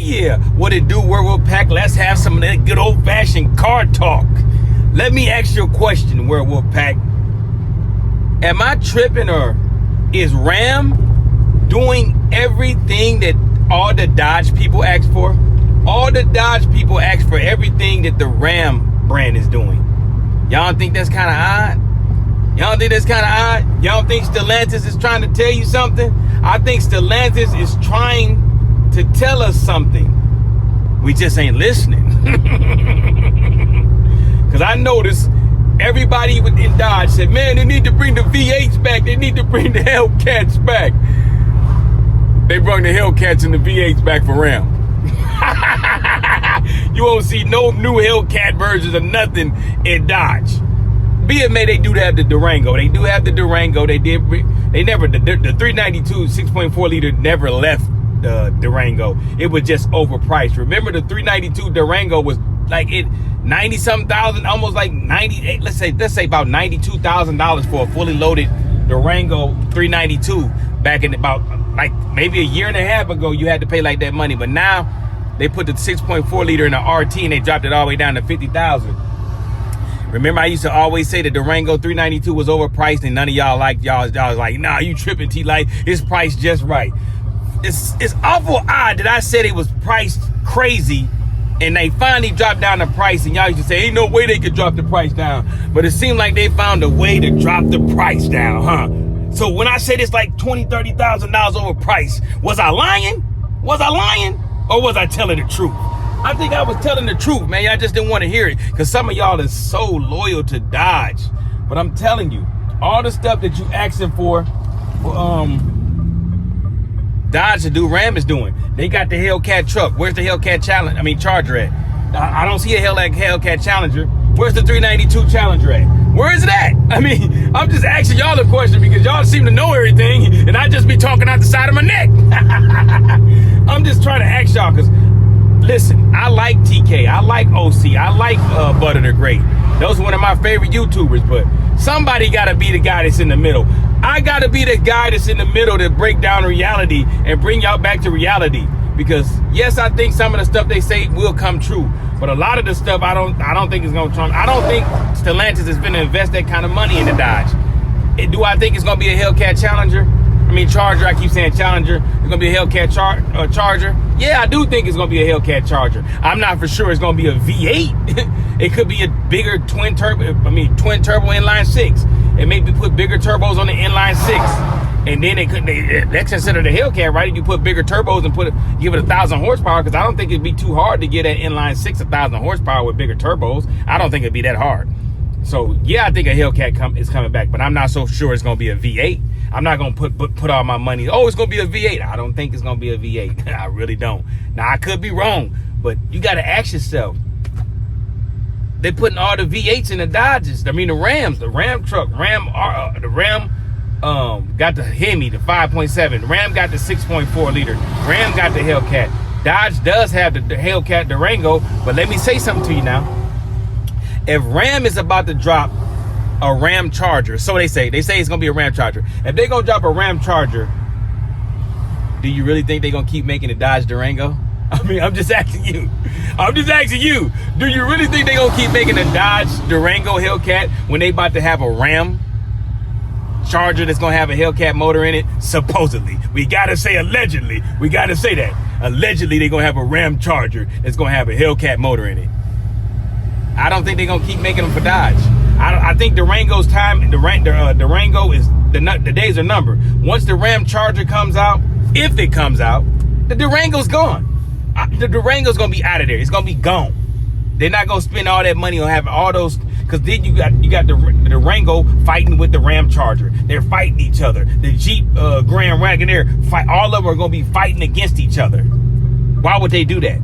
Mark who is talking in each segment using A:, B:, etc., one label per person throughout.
A: Yeah, what it do, Werewolf Pack? Let's have some of that good old-fashioned car talk. Let me ask you a question, Werewolf Pack. Am I tripping, or is Ram doing everything that all the Dodge people ask for? All the Dodge people ask for everything that the Ram brand is doing. Y'all don't think that's kind of odd? Y'all don't think that's kind of odd? Y'all don't think Stellantis is trying to tell you something? I think Stellantis is trying to tell us something. We just ain't listening. Because I noticed everybody in Dodge said, man, they need to bring the V8s back. They need to bring the Hellcats back. They brought the Hellcats and the V8s back for Ram. You won't see no new Hellcat versions of nothing in Dodge. Be it may, they do have the Durango. They do have the Durango. They never, the 392 6.4 liter never left the Durango. It was just overpriced. Remember, the 392 Durango was like 90-something thousand, almost like 98. Let's say about $92,000 for a fully loaded Durango 392 back in about like maybe a year and a half ago. You had to pay like that money, but now they put the 6.4 liter in the RT and they dropped it all the way down to $50,000. Remember, I used to always say the Durango 392 was overpriced, and none of y'all liked y'all. Y'all was like, nah, you tripping, T-Light. It's priced just right. It's awful odd that I said it was priced crazy, and they finally dropped down the price, and y'all used to say, ain't no way they could drop the price down. But it seemed like they found a way to drop the price down, huh? So when I said it's like $20,000, $30,000 overpriced, was I lying? Was I lying? Or was I telling the truth? I think I was telling the truth, man. Y'all just didn't want to hear it because some of y'all is so loyal to Dodge. But I'm telling you, all the stuff that you asking for Dodge to do, Ram is doing. They got the Hellcat truck. Where's the Hellcat Charger at? I don't see a Hellcat Challenger. Where's the 392 Challenger at? Where is it at? I mean, I'm just asking y'all a question because y'all seem to know everything and I just be talking out the side of my neck. I'm just trying to ask y'all because, listen, I like TK, I like OC, I like Butter the Great. Those are one of my favorite YouTubers, but somebody got to be the guy that's in the middle. I got to be the guy that's in the middle to break down reality and bring y'all back to reality. Because yes, I think some of the stuff they say will come true, but a lot of the stuff I don't think is going to trump. I don't think Stellantis is going to invest that kind of money into Dodge. Do I think it's going to be a Hellcat Challenger? Charger. I keep saying Challenger. It's going to be a Hellcat Charger. Yeah, I do think it's going to be a Hellcat Charger. I'm not for sure it's going to be a V8. It could be a bigger twin turbo inline six. And maybe put bigger turbos on the inline six. And then they consider the Hellcat, right? You put bigger turbos and give it 1,000 horsepower, because I don't think it'd be too hard to get that inline six 1,000 horsepower with bigger turbos. I don't think it'd be that hard. So yeah, I think a Hellcat is coming back, but I'm not so sure it's going to be a V8. I'm not going to put all my money, oh, it's going to be a V8. I don't think it's going to be a V8. I really don't. Now, I could be wrong, but you got to ask yourself. They're putting all the V8s in the Dodges. The Rams, the Ram truck, the Ram got the HEMI, the 5.7. Ram got the 6.4 liter. Ram got the Hellcat. Dodge does have the Hellcat Durango, but let me say something to you now. If Ram is about to drop a Ram Charger, so they say it's going to be a Ram Charger. If they're going to drop a Ram Charger, do you really think they're going to keep making a Dodge Durango? I'm just asking you. Do you really think they're going to keep making a Dodge Durango Hellcat when they about to have a Ram Charger that's going to have a Hellcat motor in it? Supposedly. We got to say allegedly. We got to say that. Allegedly, they're going to have a Ram Charger that's going to have a Hellcat motor in it. I don't think they're going to keep making them for Dodge. I think Durango's time, Durango is, the days are numbered. Once the Ram Charger comes out, if it comes out, the Durango's gone. The Durango's going to be out of there. It's going to be gone. They're not going to spend all that money on having all those, because then you got the Durango fighting with the Ram Charger. They're fighting each other. The Jeep Grand Wagoneer, all of them are going to be fighting against each other. Why would they do that?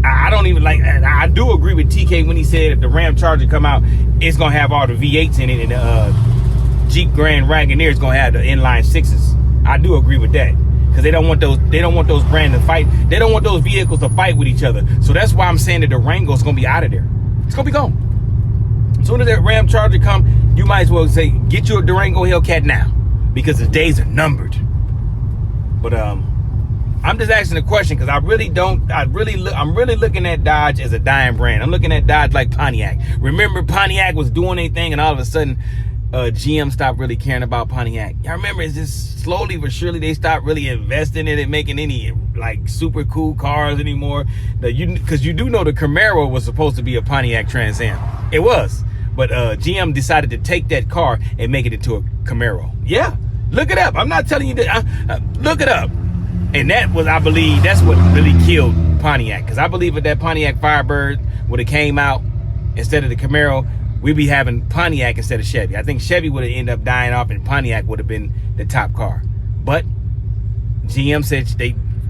A: I don't even like. I do agree with TK when he said if the Ram Charger come out, it's gonna have all the V8s in it, and the Jeep Grand Wagoneer is gonna have the inline sixes. I do agree with that, because they don't want those. They don't want those brands to fight. They don't want those vehicles to fight with each other. So that's why I'm saying that the Durango is gonna be out of there. It's gonna be gone. As soon as that Ram Charger come, you might as well say get you a Durango Hellcat now, because the days are numbered. But I'm I'm just asking the question because I'm really looking at Dodge as a dying brand. I'm looking at Dodge like Pontiac. Remember, Pontiac was doing a thing, and all of a sudden, GM stopped really caring about Pontiac. Y'all remember, it's just slowly but surely they stopped really investing in it, making any like super cool cars anymore. Because you do know the Camaro was supposed to be a Pontiac Trans Am. It was. But GM decided to take that car and make it into a Camaro. Yeah, look it up. I'm not telling you that. Look it up. And that was, I believe, that's what really killed Pontiac. Because I believe if that Pontiac Firebird would have came out instead of the Camaro, we'd be having Pontiac instead of Chevy. I think Chevy would have ended up dying off and Pontiac would have been the top car. But GM said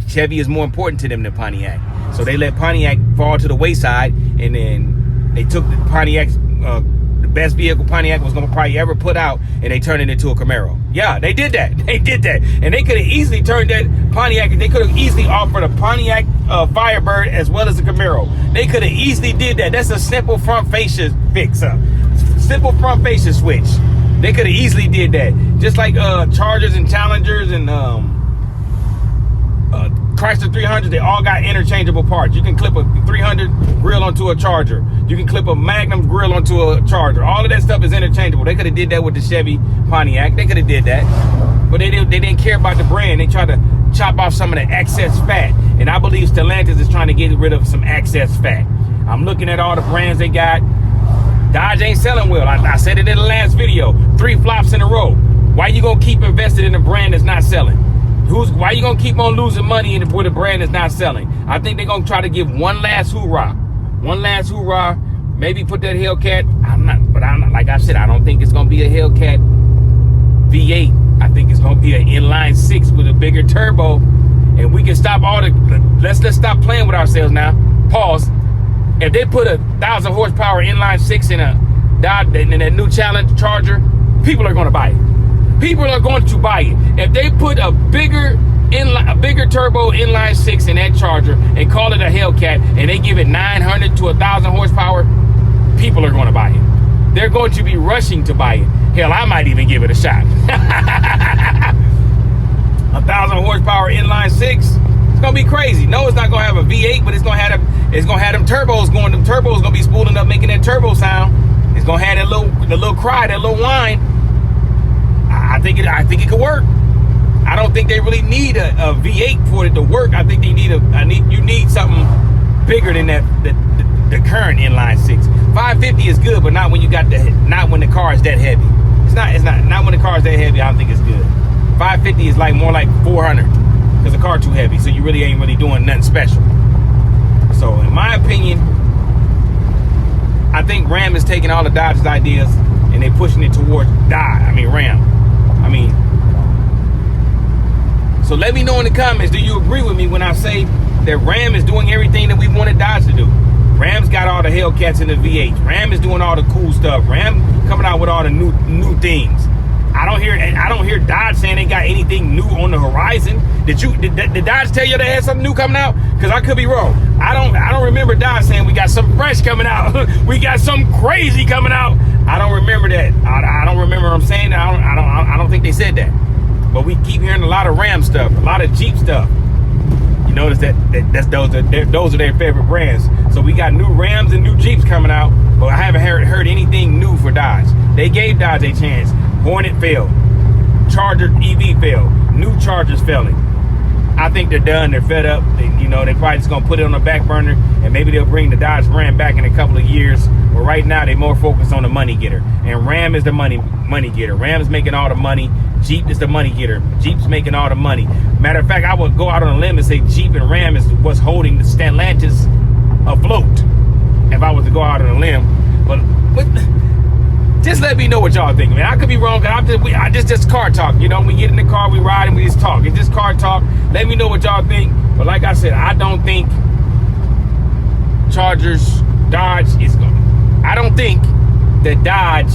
A: Chevy is more important to them than Pontiac. So they let Pontiac fall to the wayside, and then they took the Pontiac's the best vehicle Pontiac was going to probably ever put out, and they turned it into a Camaro. Yeah, they did that. They did that. And they could have easily turned that Pontiac, they could have easily offered a Pontiac Firebird as well as a Camaro. They could have easily did that. That's a simple front fascia fix up. Simple front fascia switch. They could have easily did that. Just like Chargers and Challengers and Chrysler 300s, they all got interchangeable parts. You can clip a 300 grill onto a Charger. You can clip a Magnum grill onto a Charger. All of that stuff is interchangeable. They could have did that with the Chevy Pontiac. They could have did that. But they didn't care about the brand. They tried to chop off some of the excess fat. And I believe Stellantis is trying to get rid of some excess fat. I'm looking at all the brands they got. Dodge ain't selling well. I said it in the last video. 3 flops in a row. Why you gonna keep invested in a brand that's not selling? Why you gonna keep on losing money with a brand that's not selling? I think they're gonna try to give one last hoorah. One last hoorah. Maybe put that Hellcat. I'm not, like I said, I don't think it's gonna be a Hellcat V8. I think it's gonna be an inline 6 with a bigger turbo. And we can stop all the, let's stop playing with ourselves now. Pause. If they put 1,000 horsepower inline 6 in a Dodge, in that new Challenge Charger, people are gonna buy it. People are going to buy it. If they put a bigger turbo inline 6 in that Charger and call it a Hellcat, and they give it 900 to 1,000 horsepower, people are going to buy it. They're going to be rushing to buy it. Hell, I might even give it a shot. 1,000 horsepower inline 6. It's gonna be crazy. No, it's not gonna have a V8, but it's gonna have them turbos going. Them turbos gonna be spooling up, making that turbo sound. It's gonna have the little cry, that little whine. I think it could work. I don't think they really need a V8 for it to work. I think you need something bigger than that the current inline 6. 550 is good, but not when when the car is that heavy. It's not when the car is that heavy. I don't think it's good. 550 is like more like 400 because the car too heavy. So you really ain't really doing nothing special. So in my opinion, I think Ram is taking all the Dodge's ideas and they're pushing it towards Ram. So let me know in the comments, do you agree with me when I say that Ram is doing everything that we wanted Dodge to do? Ram's got all the Hellcats in the V8. Ram is doing all the cool stuff. Ram coming out with all the new things. I don't hear Dodge saying they got anything new on the horizon. Did Dodge tell you they had something new coming out? Because I could be wrong. I don't remember Dodge saying we got something fresh coming out. We got something crazy coming out. I don't remember that. I don't remember them saying that. I don't think they said that. But we keep hearing a lot of Ram stuff, a lot of Jeep stuff. You notice those are their favorite brands. So we got new Rams and new Jeeps coming out, but I haven't heard anything new for Dodge. They gave Dodge a chance. Hornet failed. Charger EV failed. New Chargers failing. I think they're done. They're fed up. They probably just gonna put it on the back burner, and maybe they'll bring the Dodge Ram back in a couple of years. But right now, they're more focused on the money getter, and Ram is the money getter. Ram's making all the money. Jeep is the money getter. Jeep's making all the money. Matter of fact, I would go out on a limb and say Jeep and Ram is what's holding the Stellantis afloat. If I was to go out on a limb, but just let me know what y'all think, man. I could be wrong. I just car talk. We get in the car, we ride, and we just talk. It's just car talk. Let me know what y'all think. But like I said, I don't think Dodge is going. I don't think that Dodge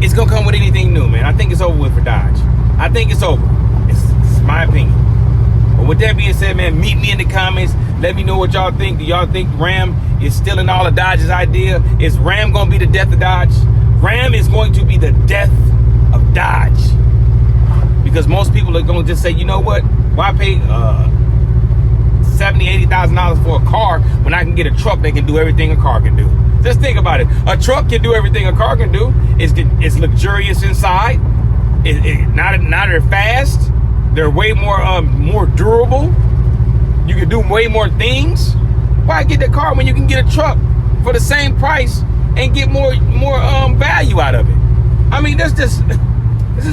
A: is gonna come with anything new, man. I think it's over with for Dodge. I think it's over. It's my opinion. But with that being said, man, meet me in the comments. Let me know what y'all think. Do y'all think Ram is stealing all of Dodge's idea? Is Ram gonna be the death of Dodge? Ram is going to be the death of Dodge. Because most people are gonna just say, you know what? Why pay $70,000, $80,000 for a car when I can get a truck that can do everything a car can do? Just think about it. A truck can do everything a car can do. It's luxurious inside. Not as fast. They're way more durable. You can do way more things. Why get the car when you can get a truck for the same price and get more value out of it? I mean, this is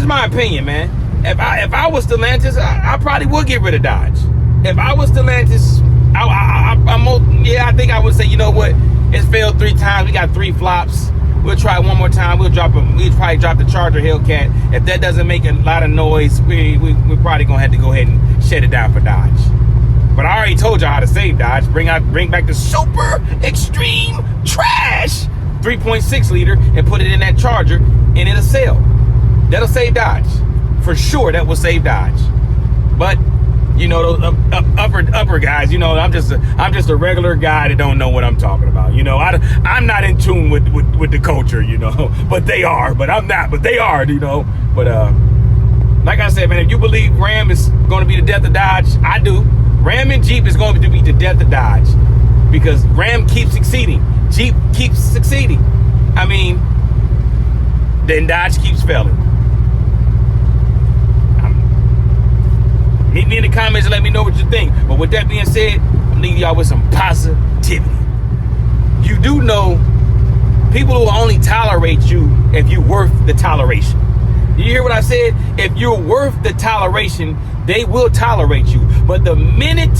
A: my opinion, man. If I was Stellantis, I probably would get rid of Dodge. If I was Stellantis, I think I would say, you know what? It's failed 3 times. We got 3 flops. We'll try one more time. We'll probably drop the Charger Hellcat. If that doesn't make a lot of noise, we're probably gonna have to go ahead and shut it down for Dodge. But I already told y'all how to save Dodge. Bring back the super extreme trash 3.6 liter and put it in that Charger, and it'll sell. That'll save Dodge. For sure, that will save Dodge. But you know, those upper guys, you know, I'm just a regular guy that don't know what I'm talking about. You know, I'm not in tune with the culture, you know, but they are. But I'm not. But they are, you know. But like I said, man, if you believe Ram is going to be the death of Dodge, I do. Ram and Jeep is going to be the death of Dodge because Ram keeps succeeding, Jeep keeps succeeding. I mean, then Dodge keeps failing. Meet me in the comments and let me know what you think. But with that being said, I'm leaving y'all with some positivity. You do know people will only tolerate you if you're worth the toleration. You hear what I said? If you're worth the toleration, they will tolerate you. But the minute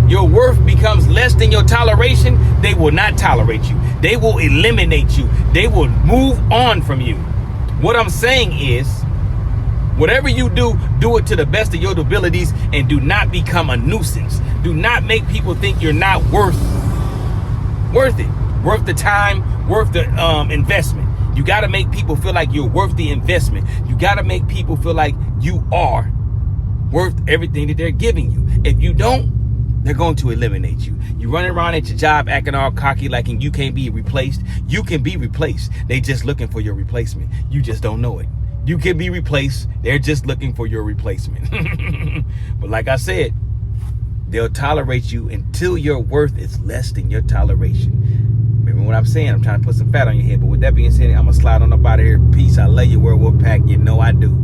A: your worth becomes less than your toleration, they will not tolerate you. They will eliminate you. They will move on from you. What I'm saying is, whatever you do, do it to the best of your abilities and do not become a nuisance. Do not make people think you're not worth it. Worth the time, worth the investment. You got to make people feel like you're worth the investment. You got to make people feel like you are worth everything that they're giving you. If you don't, they're going to eliminate you. You running around at your job acting all cocky like you can't be replaced. You can be replaced. They just looking for your replacement. You just don't know it. You can be replaced. They're just looking for your replacement. But like I said, they'll tolerate you until your worth is less than your toleration. Remember what I'm saying? I'm trying to put some fat on your head. But with that being said, I'm going to slide on up out of here. Peace. I love you, Werewolf Pack. You know I do.